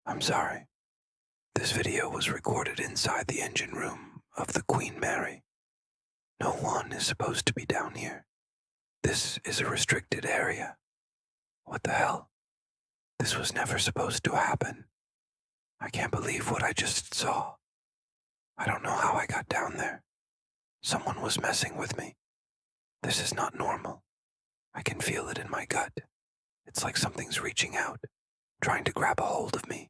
I'm sorry. This video was recorded inside the engine room of the Queen Mary. No one is supposed to be down here. This is a restricted area. What the hell? This was never supposed to happen. I can't believe what I just saw. I don't know how I got down there. Someone was messing with me. This is not normal. I can feel it in my gut. It's like something's reaching out, trying to grab a hold of me.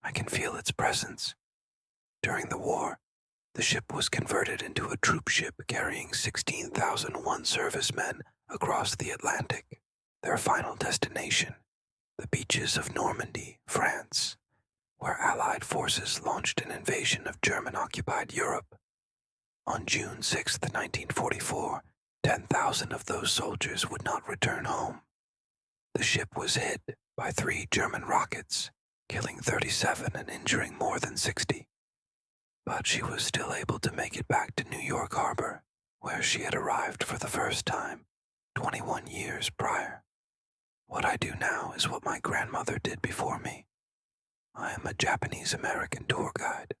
I can feel its presence. During the war, the ship was converted into a troop ship carrying 16,001 servicemen across the Atlantic. Their final destination, the beaches of Normandy, France, where Allied forces launched an invasion of German-occupied Europe. On June 6, 1944, 10,000 of those soldiers would not return home. The ship was hit by 3 German rockets, killing 37 and injuring more than 60. But she was still able to make it back to New York Harbor, where she had arrived for the first time 21 years prior. What I do now is what my grandmother did before me. I am a Japanese-American tour guide,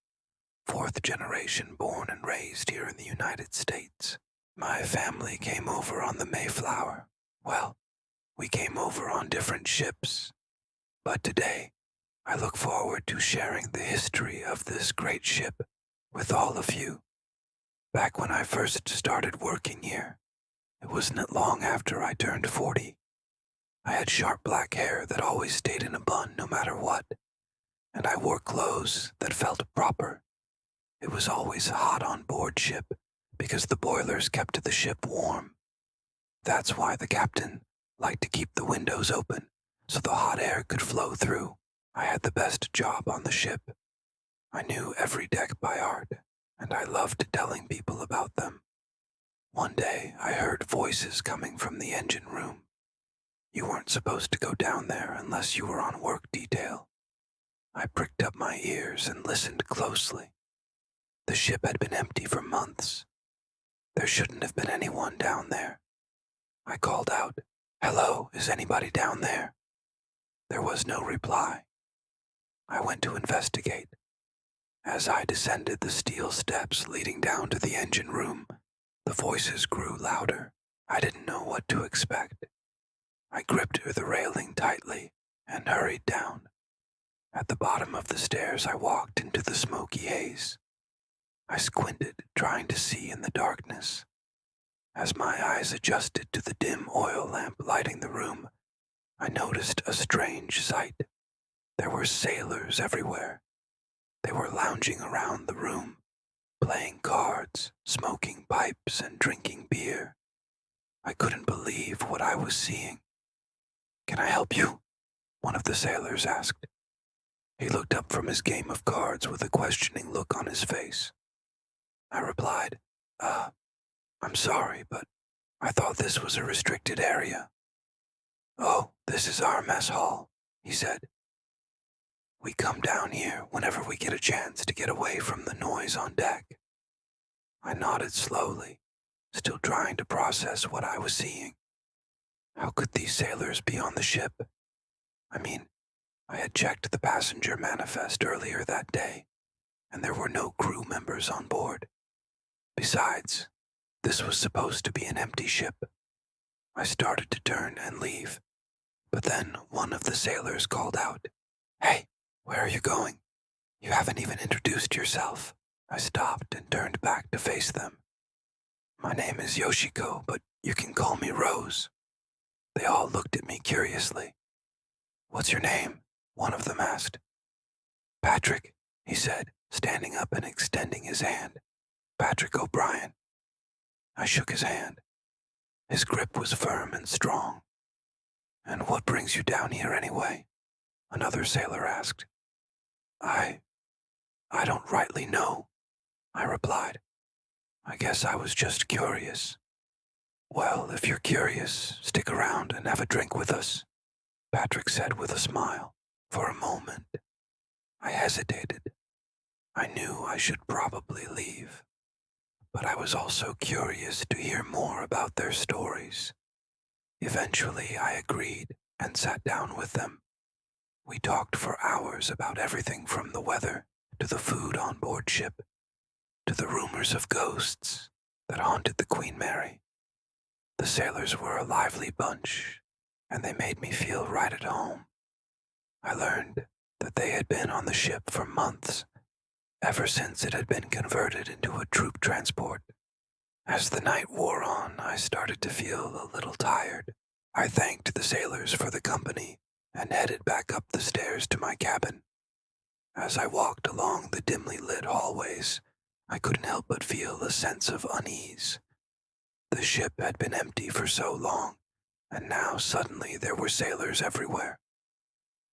4th generation born and raised here in the United States. My family came over on the Mayflower. Well, we came over on different ships. But today, I look forward to sharing the history of this great ship with all of you. Back when I first started working here, it wasn't long after I turned 40. I had sharp black hair that always stayed in a bun no matter what, and I wore clothes that felt proper. It was always hot on board ship because the boilers kept the ship warm. That's why the captain liked to keep the windows open so the hot air could flow through. I had the best job on the ship. I knew every deck by heart, and I loved telling people about them. One day, I heard voices coming from the engine room. You weren't supposed to go down there unless you were on work detail. I pricked up my ears and listened closely. The ship had been empty for months. There shouldn't have been anyone down there. I called out, "Hello, is anybody down there?" There was no reply. I went to investigate. As I descended the steel steps leading down to the engine room, the voices grew louder. I didn't know what to expect. I gripped the railing tightly and hurried down. At the bottom of the stairs, I walked into the smoky haze. I squinted, trying to see in the darkness. As my eyes adjusted to the dim oil lamp lighting the room, I noticed a strange sight. There were sailors everywhere. They were lounging around the room, playing cards, smoking pipes, and drinking beer. I couldn't believe what I was seeing. "Can I help you?" one of the sailors asked. He looked up from his game of cards with a questioning look on his face. I replied, I'm sorry, but I thought this was a restricted area." "Oh, this is our mess hall," he said. "We come down here whenever we get a chance to get away from the noise on deck." I nodded slowly, still trying to process what I was seeing. How could these sailors be on the ship? I mean, I had checked the passenger manifest earlier that day, and there were no crew members on board. Besides, this was supposed to be an empty ship. I started to turn and leave, but then one of the sailors called out, "Hey, where are you going? You haven't even introduced yourself." I stopped and turned back to face them. "My name is Yoshiko, but you can call me Rose." They all looked at me curiously. "What's your name?" one of them asked. "Patrick," he said, standing up and extending his hand. "Patrick O'Brien." I shook his hand. His grip was firm and strong. "And what brings you down here anyway?" another sailor asked. I don't rightly know," I replied. "I guess I was just curious." "Well, if you're curious, stick around and have a drink with us," Patrick said with a smile. For a moment, I hesitated. I knew I should probably leave, but I was also curious to hear more about their stories. Eventually, I agreed and sat down with them. We talked for hours about everything from the weather to the food on board ship to the rumors of ghosts that haunted the Queen Mary. The sailors were a lively bunch, and they made me feel right at home. I learned that they had been on the ship for months, ever since it had been converted into a troop transport. As the night wore on, I started to feel a little tired. I thanked the sailors for the company and headed back up the stairs to my cabin. As I walked along the dimly lit hallways, I couldn't help but feel a sense of unease. The ship had been empty for so long, and now suddenly there were sailors everywhere.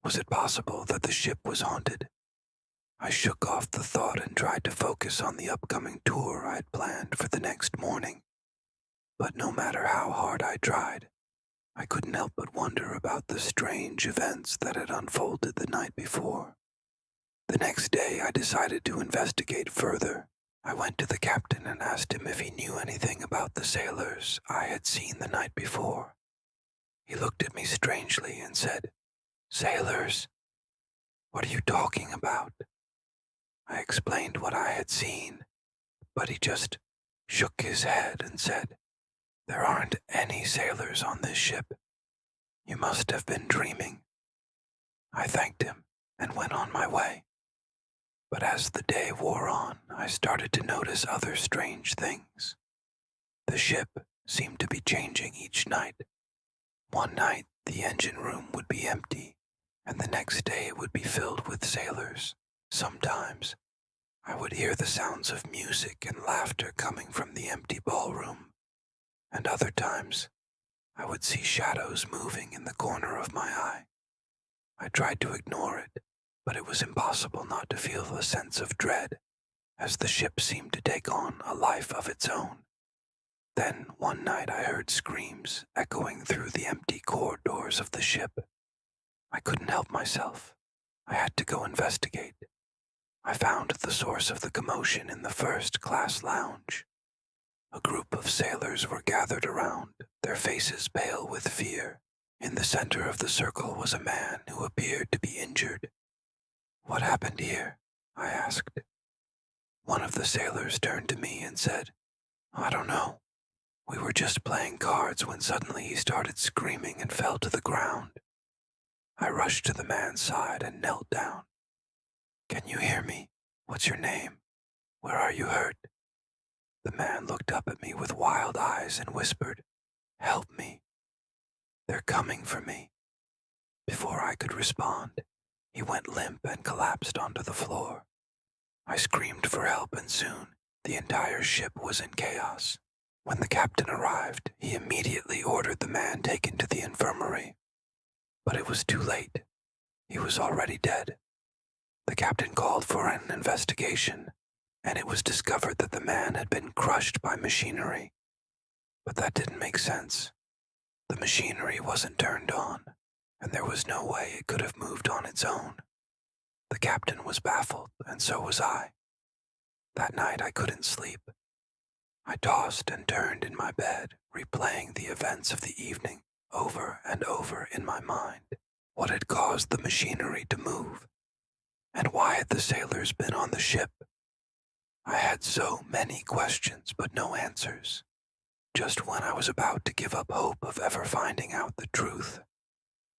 Was it possible that the ship was haunted? I shook off the thought and tried to focus on the upcoming tour I had planned for the next morning. But no matter how hard I tried, I couldn't help but wonder about the strange events that had unfolded the night before. The next day, I decided to investigate further. I went to the captain and asked him if he knew anything about the sailors I had seen the night before. He looked at me strangely and said, "Sailors? What are you talking about?" I explained what I had seen, but he just shook his head and said, "There aren't any sailors on this ship. You must have been dreaming." I thanked him and went on my way. But as the day wore on, I started to notice other strange things. The ship seemed to be changing each night. One night, the engine room would be empty, and the next day it would be filled with sailors. Sometimes, I would hear the sounds of music and laughter coming from the empty ballroom, and other times, I would see shadows moving in the corner of my eye. I tried to ignore it, but it was impossible not to feel a sense of dread, as the ship seemed to take on a life of its own. Then, one night I heard screams echoing through the empty corridors of the ship. I couldn't help myself. I had to go investigate. I found the source of the commotion in the first-class lounge. A group of sailors were gathered around, their faces pale with fear. In the center of the circle was a man who appeared to be injured. "What happened here?" I asked. One of the sailors turned to me and said, "I don't know. We were just playing cards when suddenly he started screaming and fell to the ground." I rushed to the man's side and knelt down. "Can you hear me? What's your name? Where are you hurt?" The man looked up at me with wild eyes and whispered, "Help me. They're coming for me." Before I could respond, he went limp and collapsed onto the floor. I screamed for help, and soon the entire ship was in chaos. When the captain arrived, he immediately ordered the man taken to the infirmary. But it was too late. He was already dead. The captain called for an investigation, and it was discovered that the man had been crushed by machinery. But that didn't make sense. The machinery wasn't turned on, and there was no way it could have moved on its own. The captain was baffled, and so was I. That night I couldn't sleep. I tossed and turned in my bed, replaying the events of the evening over and over in my mind. What had caused the machinery to move? And why had the sailors been on the ship? I had so many questions, but no answers. Just when I was about to give up hope of ever finding out the truth,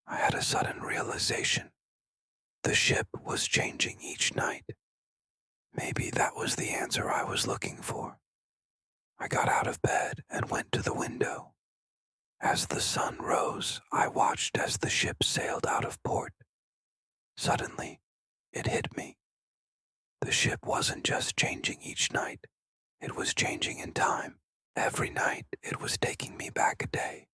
I had a sudden realization. The ship was changing each night. Maybe that was the answer I was looking for. I got out of bed and went to the window. As the sun rose, I watched as the ship sailed out of port. Suddenly, it hit me. The ship wasn't just changing each night. It was changing in time. Every night, it was taking me back a day,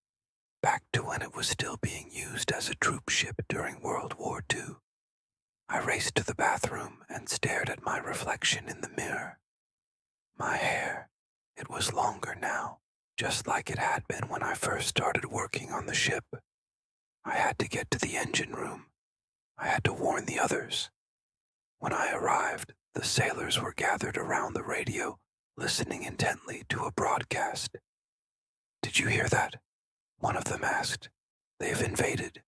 back to when it was still being used as a troop ship during World War II. I raced to the bathroom and stared at my reflection in the mirror. My hair, it was longer now, just like it had been when I first started working on the ship. I had to get to the engine room. I had to warn the others. When I arrived, the sailors were gathered around the radio, listening intently to a broadcast. "Did you hear that?" one of them asked. "They've invaded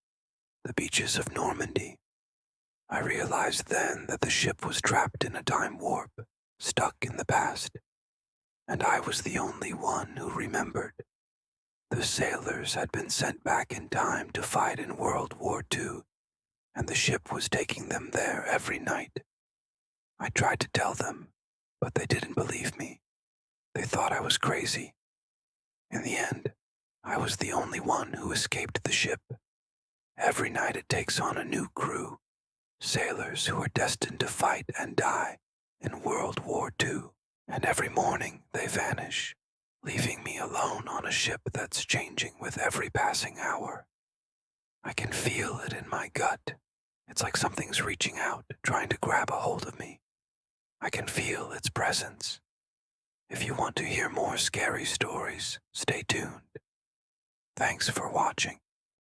the beaches of Normandy. I realized then that the ship was trapped in a time warp, stuck in the past, and I was the only one who remembered. The sailors had been sent back in time to fight in World War II, and the ship was taking them there every night. I tried to tell them, but they didn't believe me. They thought I was crazy. In the end, I was the only one who escaped the ship. Every night it takes on a new crew, sailors who are destined to fight and die in World War II, and every morning they vanish, leaving me alone on a ship that's changing with every passing hour. I can feel it in my gut. It's like something's reaching out, trying to grab a hold of me. I can feel its presence. If you want to hear more scary stories, stay tuned. Thanks for watching.